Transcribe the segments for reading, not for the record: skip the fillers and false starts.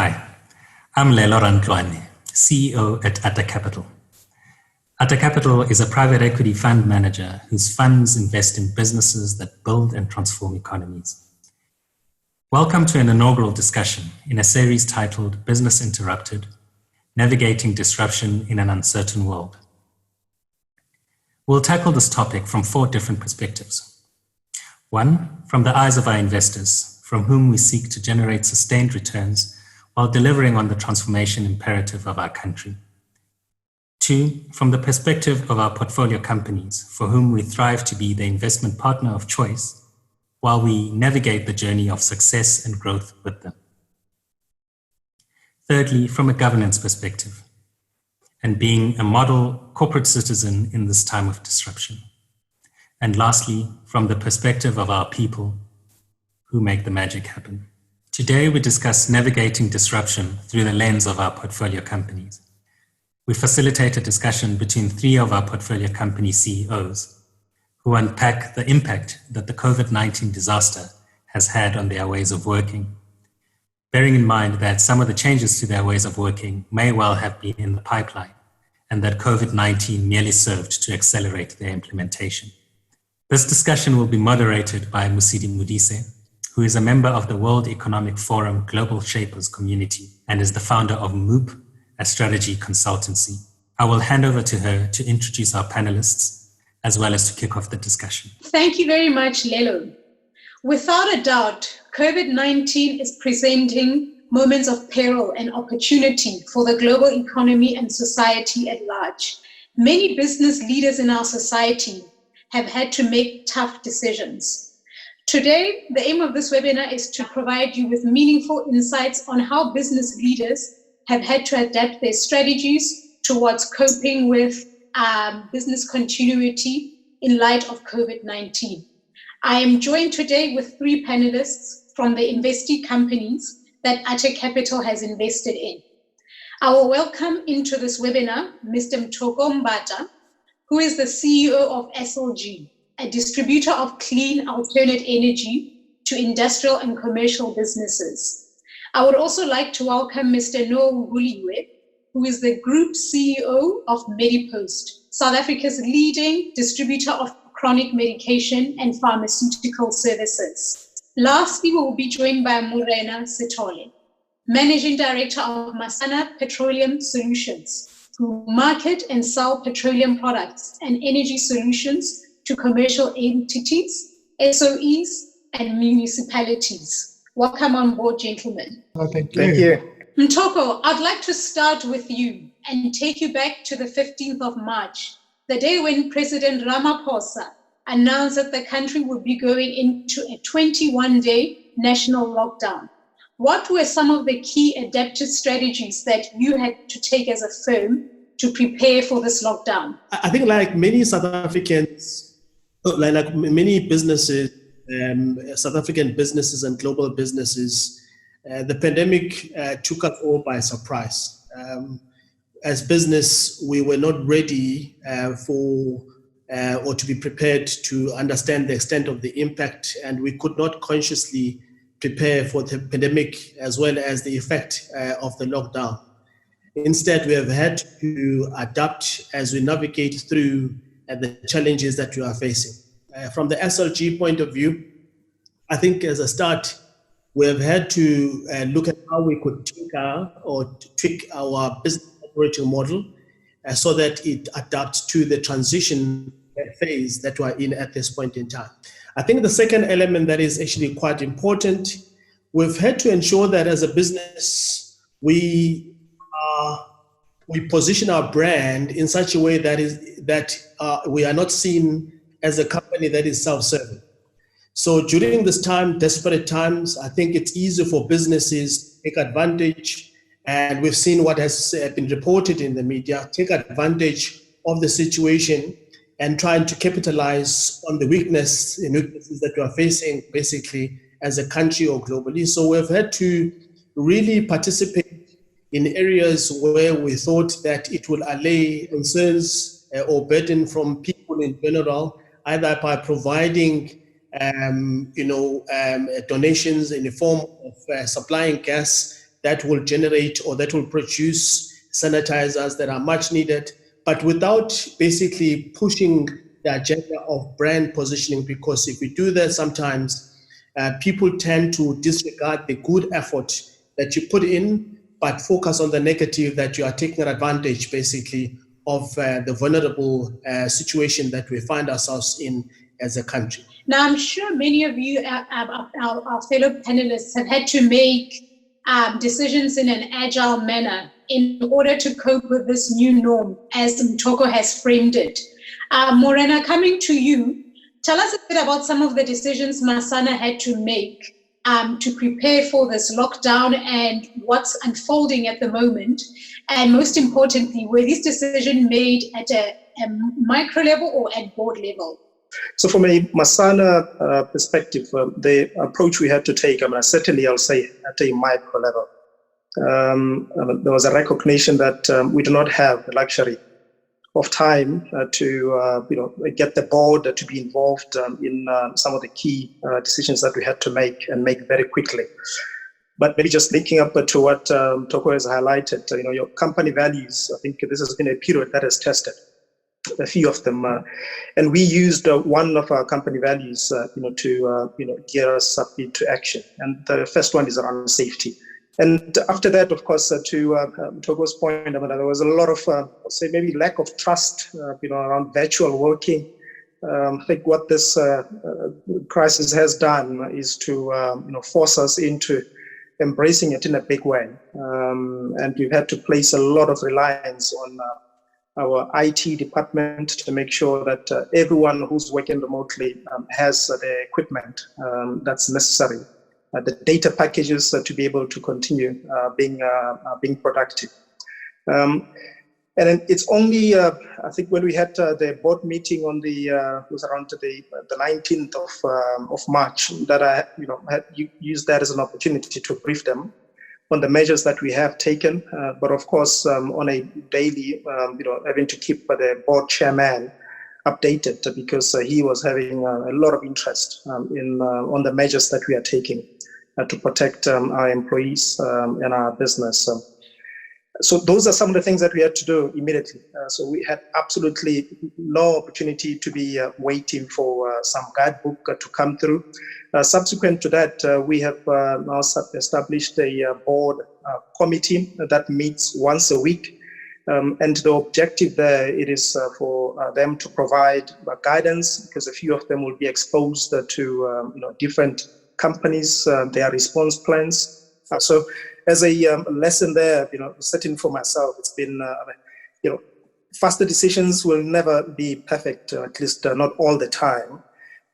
Hi, I'm Lelo Rantlwane, CEO at Atta Capital. Atta Capital is a private equity fund manager whose funds invest in businesses that build and transform economies. Welcome to an inaugural discussion in a series titled Business Interrupted: Navigating Disruption in an Uncertain World. We'll tackle this topic from 4 different perspectives. 1, from the eyes of our investors, from whom we seek to generate sustained returns while delivering on the transformation imperative of our country. 2, from the perspective of our portfolio companies, for whom we strive to be the investment partner of choice while we navigate the journey of success and growth with them. Thirdly, from a governance perspective, and being a model corporate citizen in this time of disruption. And lastly, from the perspective of our people who make the magic happen. Today, we discuss navigating disruption through the lens of our portfolio companies. We facilitate a discussion between 3 of our portfolio company CEOs who unpack the impact that the COVID-19 disaster has had on their ways of working, bearing in mind that some of the changes to their ways of working may well have been in the pipeline and that COVID-19 merely served to accelerate their implementation. This discussion will be moderated by Musidi Modise, who is a member of the World Economic Forum Global Shapers community and is the founder of MOOP, a strategy consultancy. I will hand over to her to introduce our panelists, as well as to kick off the discussion. Thank you very much, Lelo. Without a doubt, COVID-19 is presenting moments of peril and opportunity for the global economy and society at large. Many business leaders in our society have had to make tough decisions. Today, the aim of this webinar is to provide you with meaningful insights on how business leaders have had to adapt their strategies towards coping with business continuity in light of COVID-19. I am joined today with 3 panelists from the investee companies that Atta Capital has invested in. I will welcome into this webinar Mr. Mthoko Mbata, who is the CEO of SLG, a distributor of clean alternate energy to industrial and commercial businesses. I would also like to welcome Mr. Noah Nguliwe, who is the Group CEO of Medipost, South Africa's leading distributor of chronic medication and pharmaceutical services. Lastly, we will be joined by Morena Sithole, Managing Director of Masana Petroleum Solutions, who market and sell petroleum products and energy solutions to commercial entities, SOEs, and municipalities. Welcome on board, gentlemen. Oh, thank you. Mthoko, I'd like to start with you and take you back to the 15th of March, the day when President Ramaphosa announced that the country would be going into a 21-day national lockdown. What were some of the key adaptive strategies that you had to take as a firm to prepare for this lockdown? I think like many South Africans, like many businesses, South African businesses and global businesses, the pandemic took us all by surprise. As business, we were not ready for or to be prepared to understand the extent of the impact, and we could not consciously prepare for the pandemic as well as the effect of the lockdown. Instead, we have had to adapt as we navigate through the challenges that we are facing. From the SLG point of view, I think as a start, we have had to look at how we could tweak our business operating model so that it adapts to the transition phase that we're in at this point in time. I think the second element that is actually quite important, we've had to ensure that as a business, we position our brand in such a way that we are not seen as a company that is self-serving. So during this time, desperate times, I think it's easy for businesses to take advantage, and we've seen what has been reported in the media, take advantage of the situation and trying to capitalize on the weaknesses that we are facing basically as a country or globally. So we've had to really participate in areas where we thought that it will allay concerns or burden from people in general, either by providing donations in the form of supplying gas that will generate or that will produce sanitizers that are much needed, but without basically pushing the agenda of brand positioning, because if we do that, sometimes people tend to disregard the good effort that you put in, but focus on the negative, that you are taking advantage basically of the vulnerable situation that we find ourselves in as a country. Now, I'm sure many of you, our fellow panelists, have had to make decisions in an agile manner in order to cope with this new norm, as Mthoko has framed it. Morena, coming to you, tell us a bit about some of the decisions Masana had to make to prepare for this lockdown and what's unfolding at the moment. And most importantly, were these decisions made at a micro level or at board level? So from a Masana perspective, the approach we had to take, certainly I'll say at a micro level, there was a recognition that we do not have the luxury of time to get the board to be involved in some of the key decisions that we had to make and make very quickly. But maybe just linking up to what Mthoko has highlighted, your company values, I think this has been a period that has tested a few of them, and we used one of our company values, to gear us up into action. And the first one is around safety. And after that, of course, to Mthoko's point, there was a lot of, say, maybe lack of trust, around virtual working. I think what this crisis has done is to, force us into embracing it in a big way. And we've had to place a lot of reliance on our IT department to make sure that everyone who's working remotely has the equipment that's necessary, the data packages to be able to continue being productive. And then it's only, I think, when we had the board meeting on it was around the 19th of March, that I had used that as an opportunity to brief them on the measures that we have taken, but of course on a daily, having to keep the board chairman updated, because he was having a lot of interest on the measures that we are taking to protect our employees and our business. So those are some of the things that we had to do immediately. So we had absolutely no opportunity to be waiting for some guidebook to come through. Subsequent to that, we have now established a board committee that meets once a week. And the objective there, it is for them to provide guidance, because a few of them will be exposed to different companies, their response plans. So as a lesson there, certainly for myself, it's been, faster decisions will never be perfect, at least not all the time.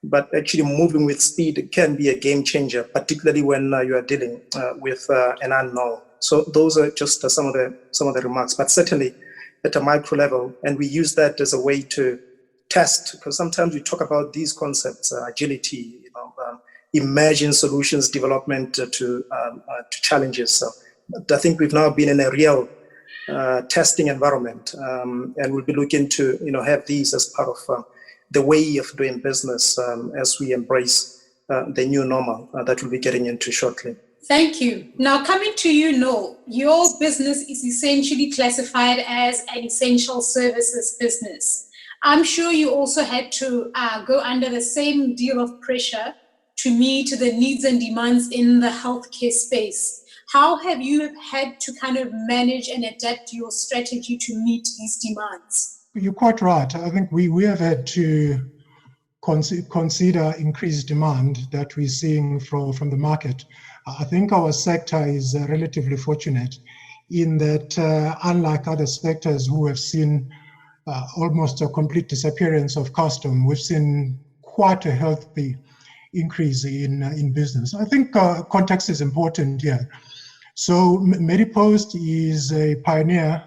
But actually moving with speed can be a game changer, particularly when you are dealing with an unknown. So those are just some of the remarks, but certainly at a micro level, and we use that as a way to test, because sometimes we talk about these concepts, agility, emerging solutions development to challenges. So I think we've now been in a real testing environment, and we'll be looking to have these as part of the way of doing business as we embrace the new normal that we'll be getting into shortly. Thank you. Now coming to you, Noel, your business is essentially classified as an essential services business. I'm sure you also had to go under the same deal of pressure to meet the needs and demands in the healthcare space. How have you had to kind of manage and adapt your strategy to meet these demands? You're quite right. I think we have had to consider increased demand that we're seeing from the market. I think our sector is relatively fortunate in that, unlike other sectors who have seen almost a complete disappearance of custom, we've seen quite a healthy increase in business. I think context is important here. So Medipost is a pioneer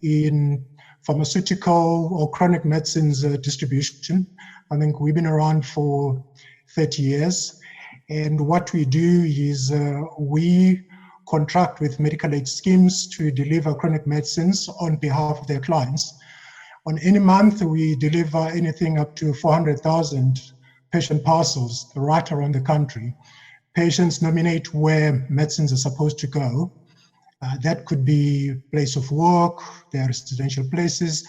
in pharmaceutical or chronic medicines distribution. I think we've been around for 30 years. And what we do is we contract with medical aid schemes to deliver chronic medicines on behalf of their clients. On any month, we deliver anything up to 400,000 patient parcels right around the country. Patients nominate where medicines are supposed to go. That could be place of work, their residential places,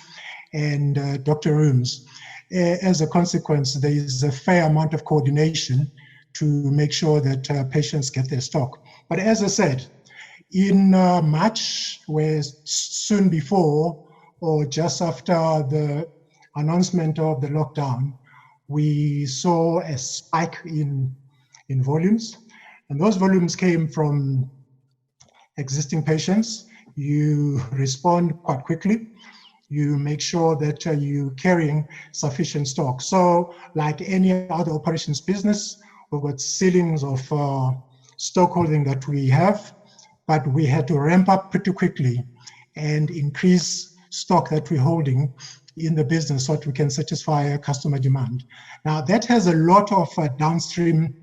and doctor rooms. As a consequence, there is a fair amount of coordination to make sure that patients get their stock. But as I said, in March, where soon before or just after the announcement of the lockdown, we saw a spike in volumes. And those volumes came from existing patients. You respond quite quickly. You make sure that you're carrying sufficient stock. So like any other operations business, we've got ceilings of stock holding that we have, but we had to ramp up pretty quickly and increase stock that we're holding in the business so that we can satisfy customer demand. Now that has a lot of downstream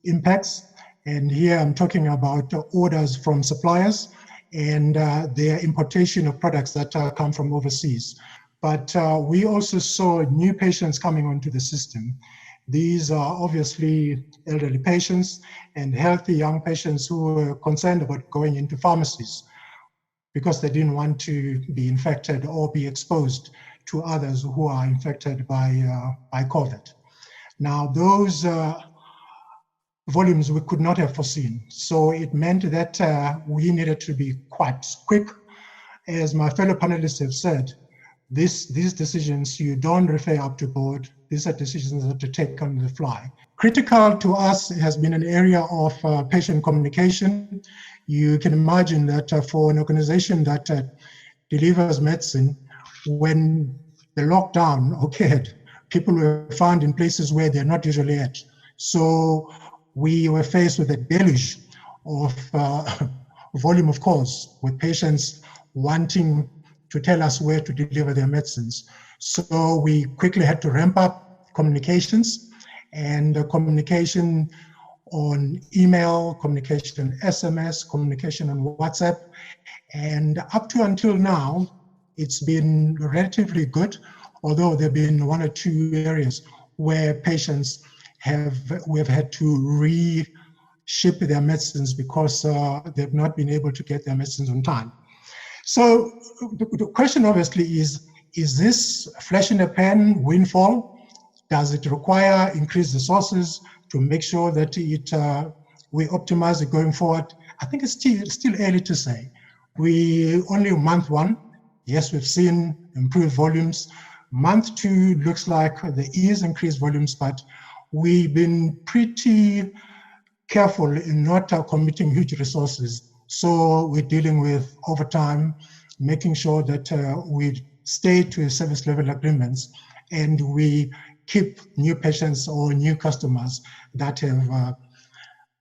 impacts. And here I'm talking about orders from suppliers and their importation of products that come from overseas. But we also saw new patients coming onto the system. These are obviously elderly patients and healthy young patients who were concerned about going into pharmacies because they didn't want to be infected or be exposed to others who are infected by COVID. Now, those volumes we could not have foreseen. So it meant that we needed to be quite quick. As my fellow panelists have said, these decisions, you don't refer up to board. These are decisions that are taken on the fly. Critical to us has been an area of patient communication. You can imagine that for an organization that delivers medicine, when the lockdown occurred, people were found in places where they're not usually at. So we were faced with a deluge of volume of calls with patients wanting to tell us where to deliver their medicines. So we quickly had to ramp up communications, and communication on email, communication on SMS, communication on WhatsApp. And up to until now, it's been relatively good, although there have been one or two areas where patients we have had to re-ship their medicines because they've not been able to get their medicines on time. So the question obviously is this flash in the pan windfall? Does it require increased resources to make sure that we optimize it going forward? I think it's still early to say. We only month one, yes, we've seen improved volumes. Month two looks like there is increased volumes, but we've been pretty careful in not committing huge resources. So we're dealing with overtime, making sure that we stay to service level agreements and we keep new patients or new customers that have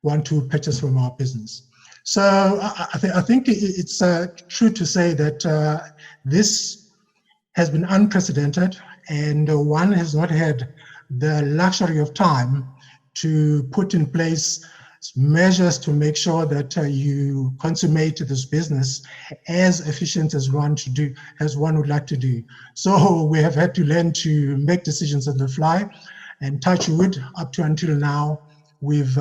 want to purchase from our business. So I think it's true to say that this has been unprecedented, and one has not had the luxury of time to put in place measures to make sure that you consummate this business as efficient as one would like to do. So we have had to learn to make decisions on the fly, and touch wood, up to until now, we've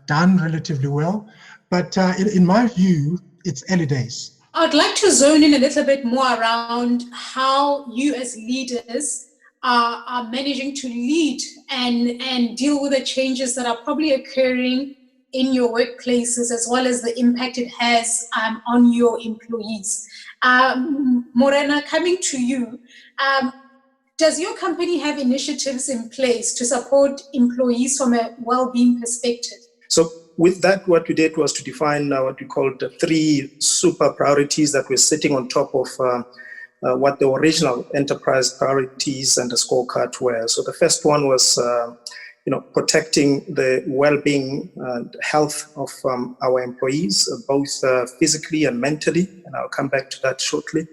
done relatively well. But in my view, it's early days. I'd like to zone in a little bit more around how you as leaders are managing to lead and deal with the changes that are probably occurring in your workplaces, as well as the impact it has on your employees. Morena, coming to you, does your company have initiatives in place to support employees from a well-being perspective? So with that, what we did was to define what we called the 3 super priorities that were sitting on top of what the original enterprise priorities and the scorecard were. So the first one was protecting the well-being and health of our employees, both physically and mentally, and I'll come back to that shortly.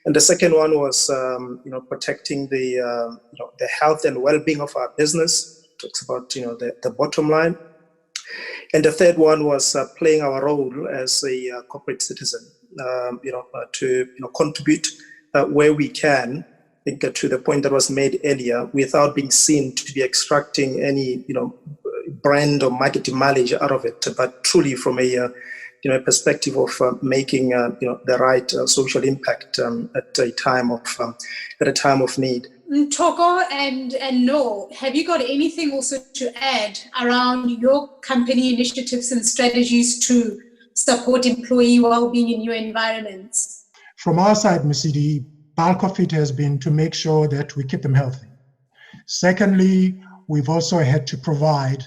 And the second one was, protecting the health and well-being of our business. It talks about, the bottom line. And the third one was playing our role as a corporate citizen, to contribute where we can. I think to the point that was made earlier, without being seen to be extracting any, brand or marketing mileage out of it, but truly from a a perspective of making the right social impact at a time of need. Toko and Noel, have you got anything also to add around your company initiatives and strategies to support employee well-being in your environments? From our side, Mesidi, bulk of it has been to make sure that we keep them healthy. Secondly, we've also had to provide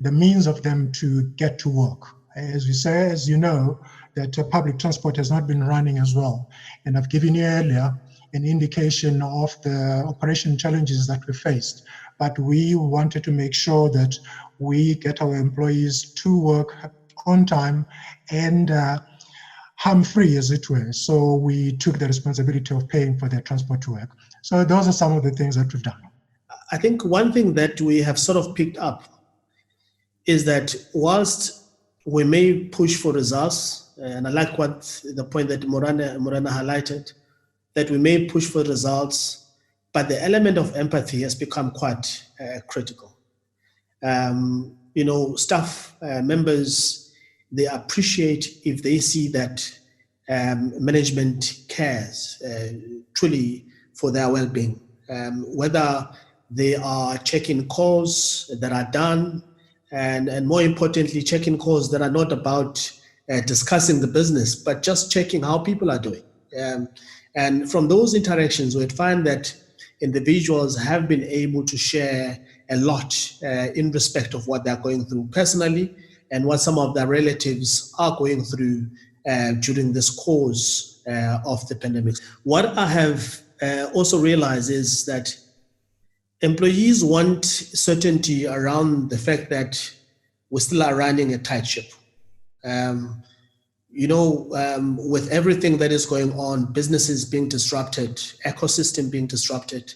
the means of them to get to work. As you know, that public transport has not been running as well. And I've given you earlier an indication of the operation challenges that we faced. But we wanted to make sure that we get our employees to work on time and harm-free, as it were. So we took the responsibility of paying for their transport to work. So those are some of the things that we've done. I think one thing that we have sort of picked up is that whilst we may push for results, and I like the point that Morana highlighted, that we may push for results, but the element of empathy has become quite critical. Staff members, they appreciate if they see that management cares truly for their well-being, whether they are checking calls that are done, and more importantly, checking calls that are not about discussing the business, but just checking how people are doing. And from those interactions, we'd find that individuals have been able to share a lot in respect of what they're going through personally and what some of their relatives are going through during this course of the pandemic. What I have also realized is that employees want certainty around the fact that we still are running a tight ship. With everything that is going on, businesses being disrupted, ecosystem being disrupted,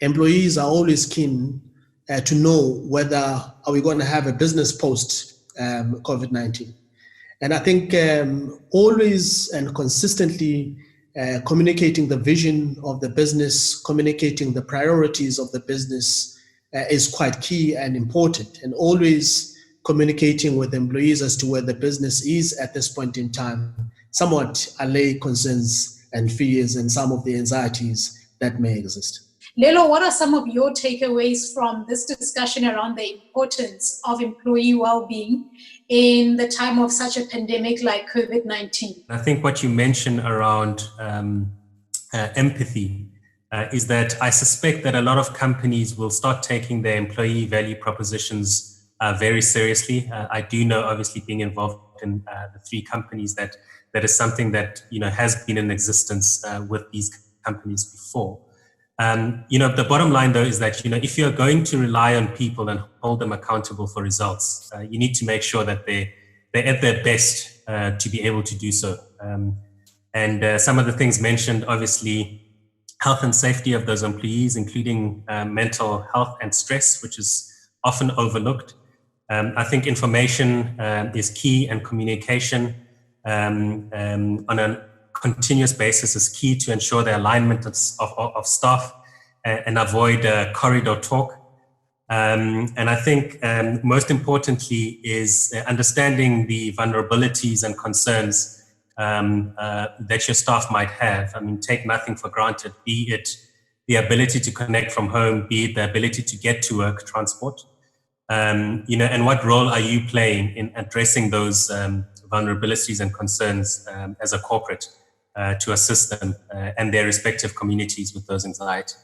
employees are always keen to know whether are we going to have a business post COVID-19. And I think always and consistently communicating the vision of the business, communicating the priorities of the business is quite key and important, and always communicating with employees as to where the business is at this point in time, somewhat allay concerns and fears and some of the anxieties that may exist. Lelo, what are some of your takeaways from this discussion around the importance of employee well-being in the time of such a pandemic like COVID-19? I think what you mentioned around empathy is that I suspect that a lot of companies will start taking their employee value propositions very seriously. I do know, obviously, being involved in the 3 companies, that is something that has been in existence with these companies before. The bottom line, though, is that if you're going to rely on people and hold them accountable for results, you need to make sure that they're at their best to be able to do so. And some of the things mentioned, obviously, health and safety of those employees, including mental health and stress, which is often overlooked. I think information is key, and communication on a continuous basis is key to ensure the alignment of staff and avoid corridor talk. And I think most importantly is understanding the vulnerabilities and concerns that your staff might have. I mean, take nothing for granted, be it the ability to connect from home, be it the ability to get to work, transport. And what role are you playing in addressing those vulnerabilities and concerns as a corporate to assist them and their respective communities with those anxieties?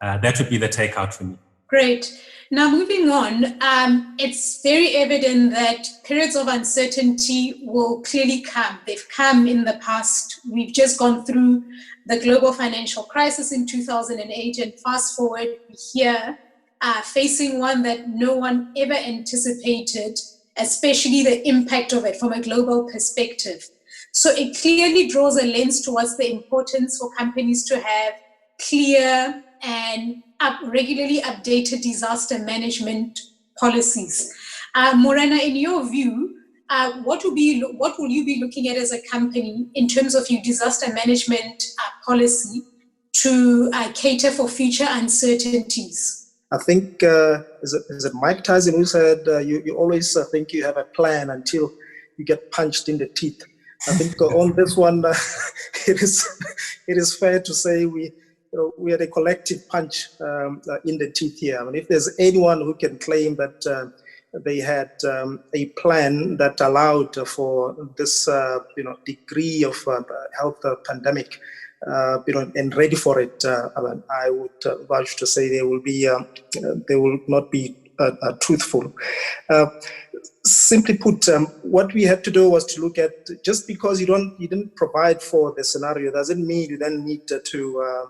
That would be the takeout for me. Great. Now, moving on, it's very evident that periods of uncertainty will clearly come. They've come in the past. We've just gone through the global financial crisis in 2008, and fast forward, we're here facing one that no one ever anticipated, especially the impact of it from a global perspective. So it clearly draws a lens towards the importance for companies to have clear and regularly updated disaster management policies. Morana, in your view, what will you be looking at as a company in terms of your disaster management policy to cater for future uncertainties? I think, is it Mike Tyson who said, you always think you have a plan until you get punched in the teeth. I think on this one, it is fair to say we had a collective punch in the teeth here. I mean, if there's anyone who can claim that they had a plan that allowed for this degree of health pandemic, and ready for it, I would vouch to say they will not be truthful. Simply put, what we had to do was to look at, just because you didn't provide for the scenario doesn't mean you then need to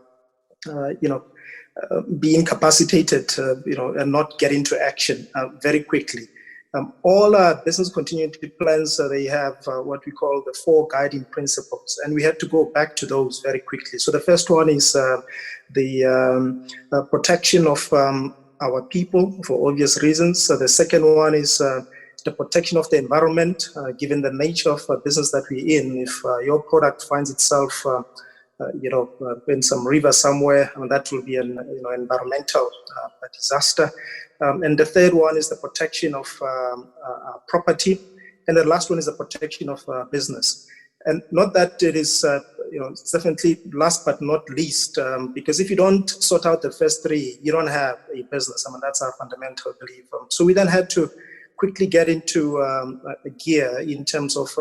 be incapacitated, and not get into action very quickly. All our business continuity plans, they have what we call the 4 guiding principles, and we had to go back to those very quickly. So the first one is the protection of our people for obvious reasons. So the second one is the protection of the environment, given the nature of business that we're in. If your product finds itself in some river somewhere, that will be an environmental disaster. And the third one is the protection of property, and the last one is the protection of business. And not that it is, it's definitely last but not least, because if you don't sort out the first 3, you don't have a business. That's our fundamental belief. So we then had to quickly get into a gear in terms of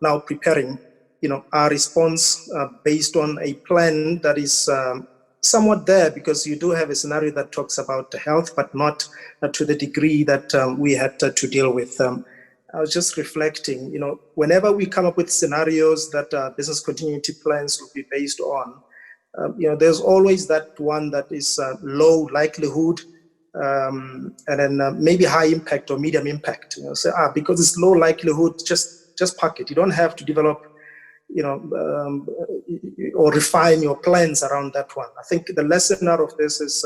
now preparing our response based on a plan that is somewhat there, because you do have a scenario that talks about health, but not to the degree that we had to deal with. I was just reflecting, whenever we come up with scenarios that business continuity plans will be based on, there's always that one that is low likelihood, and then maybe high impact or medium impact. Because it's low likelihood, just park it. You don't have to develop or refine your plans around that one. I think the lesson out of this is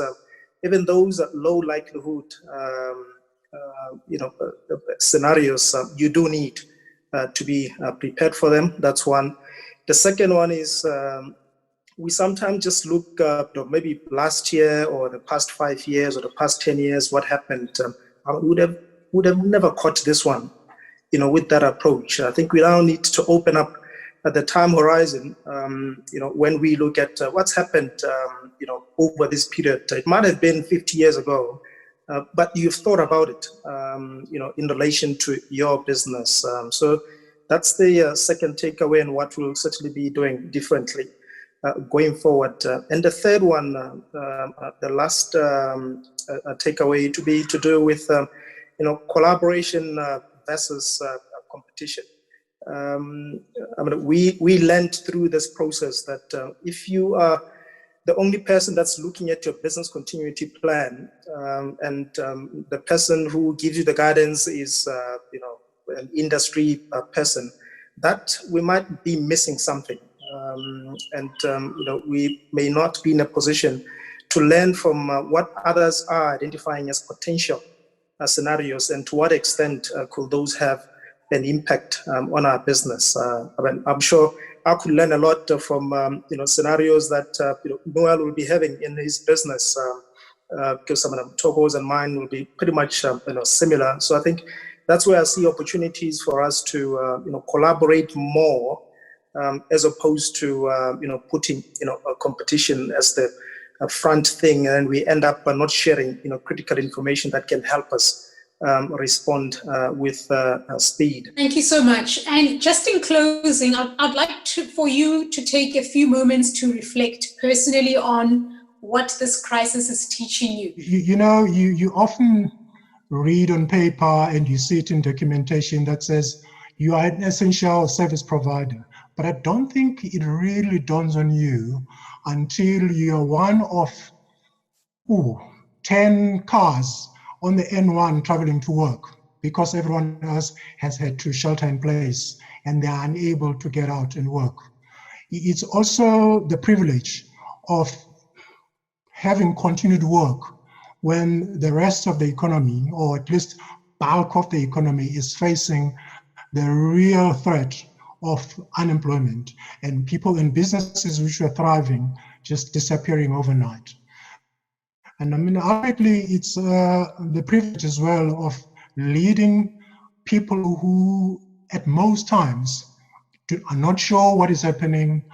even those low likelihood scenarios, you do need to be prepared for them. That's one. The second one is we sometimes just look maybe last year or the past 5 years or the past 10 years, what happened. I would have never caught this one, with that approach. I think we now need to open up at the time horizon, when we look at what's happened, over this period. It might have been 50 years ago, but you've thought about it, in relation to your business. So that's the second takeaway, and what we'll certainly be doing differently going forward. And the third one, the last takeaway, to be to do with, collaboration versus competition. We learned through this process that if you are the only person that's looking at your business continuity plan, and the person who gives you the guidance is an industry person, that we might be missing something, and we may not be in a position to learn from what others are identifying as potential scenarios, and to what extent could those have an impact on our business. I'm sure I could learn a lot from scenarios that Noel will be having in his business, because some of them, Togo's and mine, will be pretty much similar. So I think that's where I see opportunities for us to collaborate more, as opposed to putting a competition as the front thing, and we end up not sharing critical information that can help us respond with speed. Thank you so much. And just in closing, I'd like for you to take a few moments to reflect personally on what this crisis is teaching you. You often read on paper and you see it in documentation that says you are an essential service provider. But I don't think it really dawns on you until you're one of 10 cars on the N1 traveling to work, because everyone else has had to shelter in place and they are unable to get out and work. It's also the privilege of having continued work when the rest of the economy, or at least bulk of the economy, is facing the real threat of unemployment and people in businesses which were thriving just disappearing overnight. And ultimately, it's the privilege as well of leading people who at most times are not sure what is happening,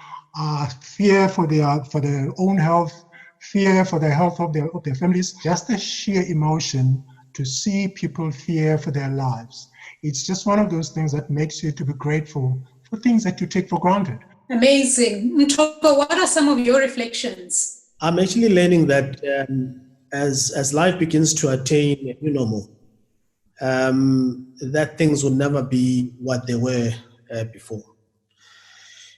fear for their own health, fear for the health of their families, just the sheer emotion to see people fear for their lives. It's just one of those things that makes you to be grateful for things that you take for granted. Amazing. Ntoko, what are some of your reflections? I'm actually learning that as life begins to attain a new normal, that things will never be what they were before.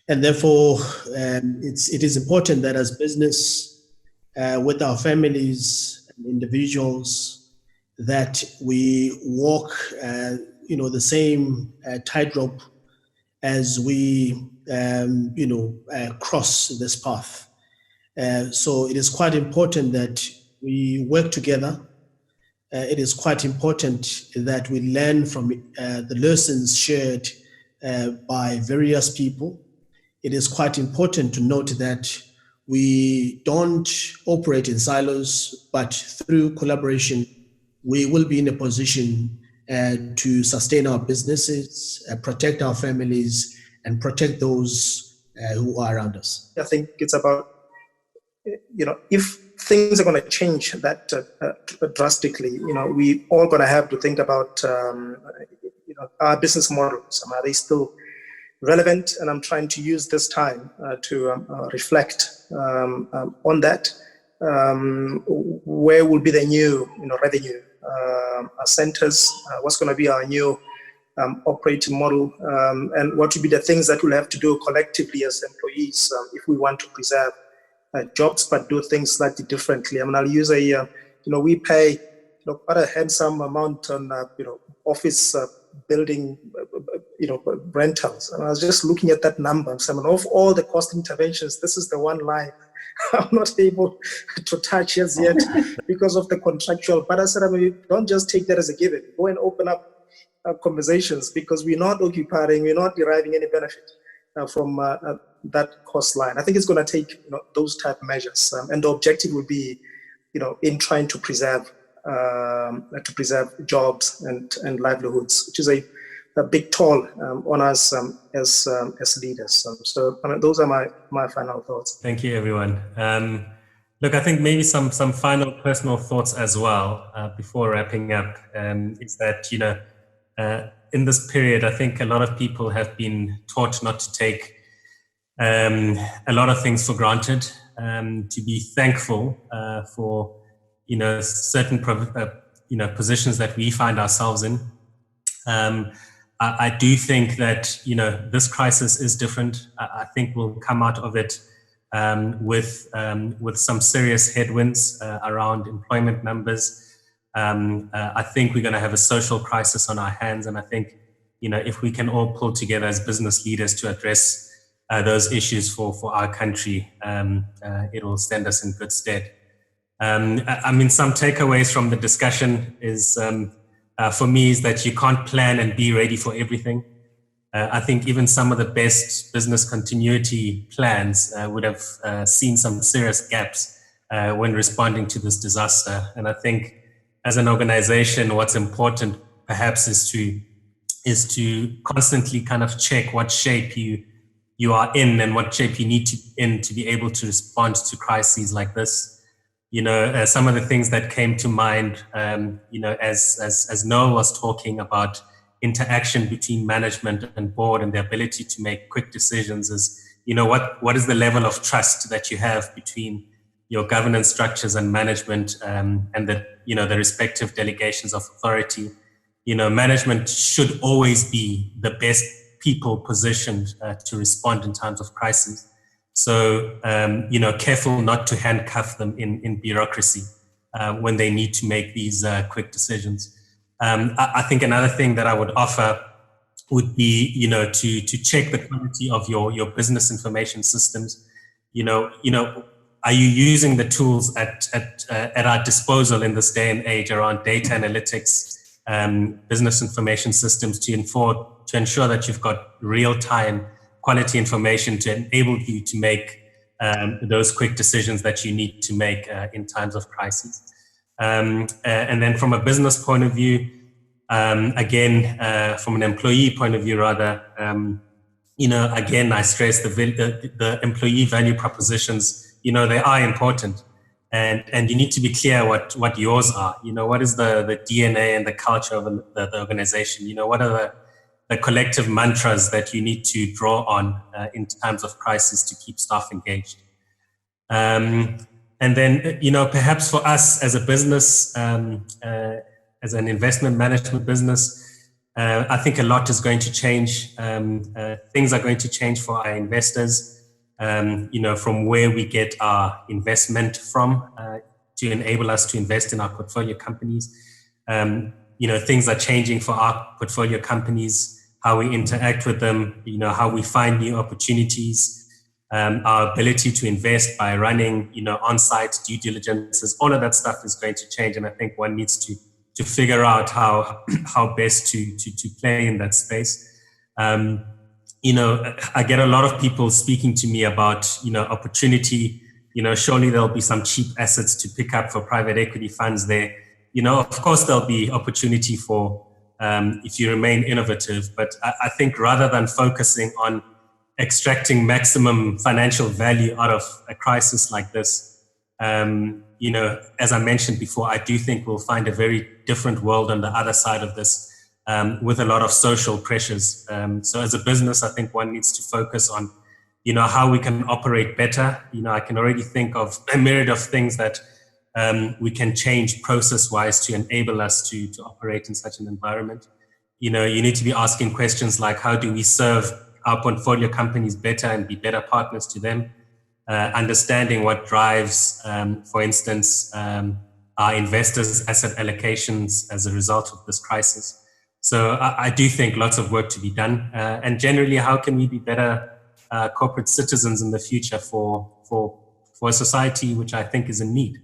And therefore, it is important that as business, with our families and individuals, that we walk, the same tightrope as we, cross this path. So it is quite important that we work together. It is quite important that we learn from the lessons shared by various people. It is quite important to note that we don't operate in silos, but through collaboration, we will be in a position to sustain our businesses, protect our families, and protect those who are around us. I think it's about, if things are going to change that drastically, we all going to have to think about, our business models. Are they still relevant? And I'm trying to use this time to reflect on that. Where will be the new, revenue centers? What's going to be our new operating model? And what will be the things that we'll have to do collectively as employees if we want to preserve jobs but do things slightly differently? I mean, I'll use we pay quite a handsome amount on office building rentals, and I was just looking at that number. So, of all the cost interventions, this is the one line I'm not able to touch as yet because of the contractual. But I said, don't just take that as a given. Go and open up conversations, because we're not occupying, we're not deriving any benefit from that cost line. I think it's going to take those type of measures, and the objective will be, in trying to preserve jobs and livelihoods, which is a big toll on us as leaders. So those are my final thoughts. Thank you, everyone. Look, I think maybe some final personal thoughts as well before wrapping up is that, in this period, I think a lot of people have been taught not to take a lot of things for granted, to be thankful for, certain positions that we find ourselves in. I do think that, this crisis is different. I think we'll come out of it with some serious headwinds around employment numbers. I think we're going to have a social crisis on our hands. And I think, if we can all pull together as business leaders to address those issues for our country, it will stand us in good stead. Some takeaways from the discussion is, for me, is that you can't plan and be ready for everything. I think even some of the best business continuity plans would have seen some serious gaps when responding to this disaster. And I think as an organization, what's important perhaps is to constantly kind of check what shape you are in and what shape you need to be in to be able to respond to crises like this. Some of the things that came to mind, as Noel was talking about interaction between management and board and the ability to make quick decisions is, what is the level of trust that you have between your governance structures and management and the respective delegations of authority. Management should always be the best people positioned to respond in times of crisis. So, careful not to handcuff them in bureaucracy when they need to make these quick decisions. I think another thing that I would offer would be, to check the quality of your business information systems. Are you using the tools at our disposal in this day and age around data analytics, business information systems to ensure that you've got real-time quality information to enable you to make those quick decisions that you need to make in times of crisis. And then from a business point of view, Again, from an employee point of view, rather, again, I stress the employee value propositions. They are important, and you need to be clear what yours are. What is the DNA and the culture of the organization? What are the collective mantras that you need to draw on in times of crisis to keep staff engaged. And then, perhaps for us as a business, as an investment management business, I think a lot is going to change. Things are going to change for our investors, from where we get our investment from to enable us to invest in our portfolio companies. Things are changing for our portfolio companies, how we interact with them, how we find new opportunities, our ability to invest by running, on-site due diligences. All of that stuff is going to change, and I think one needs to figure out how best to play in that space. I get a lot of people speaking to me about, opportunity. Surely there'll be some cheap assets to pick up for private equity funds there. Of course there'll be opportunity for, if you remain innovative, but I think rather than focusing on extracting maximum financial value out of a crisis like this, as I mentioned before, I do think we'll find a very different world on the other side of this, with a lot of social pressures. So as a business, I think one needs to focus on, how we can operate better. I can already think of a myriad of things that we can change process-wise to enable us to operate in such an environment. You need to be asking questions like, how do we serve our portfolio companies better and be better partners to them? Understanding what drives, for instance, our investors' asset allocations as a result of this crisis. So I do think lots of work to be done. And generally, how can we be better corporate citizens in the future for a society which I think is in need?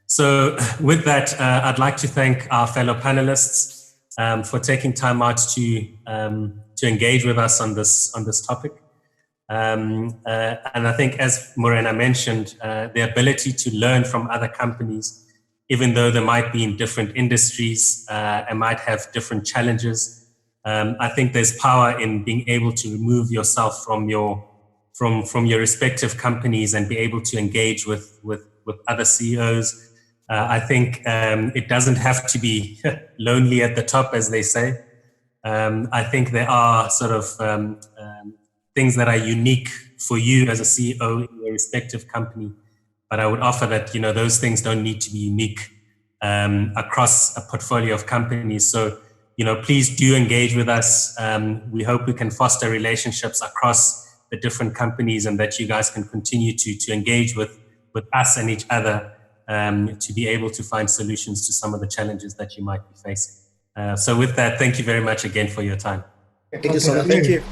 So with that, I'd like to thank our fellow panelists for taking time out to engage with us on this topic. And I think, as Morena mentioned, the ability to learn from other companies, even though they might be in different industries and might have different challenges, I think there's power in being able to remove yourself from your respective companies and be able to engage with other CEOs. I think it doesn't have to be lonely at the top, as they say. I think there are sort of things that are unique for you as a CEO in your respective company. But I would offer that, those things don't need to be unique across a portfolio of companies. So, please do engage with us. We hope we can foster relationships across the different companies, and that you guys can continue to engage with us and each other to be able to find solutions to some of the challenges that you might be facing. So with that, thank you very much again for your time. Thank you so much. Thank you.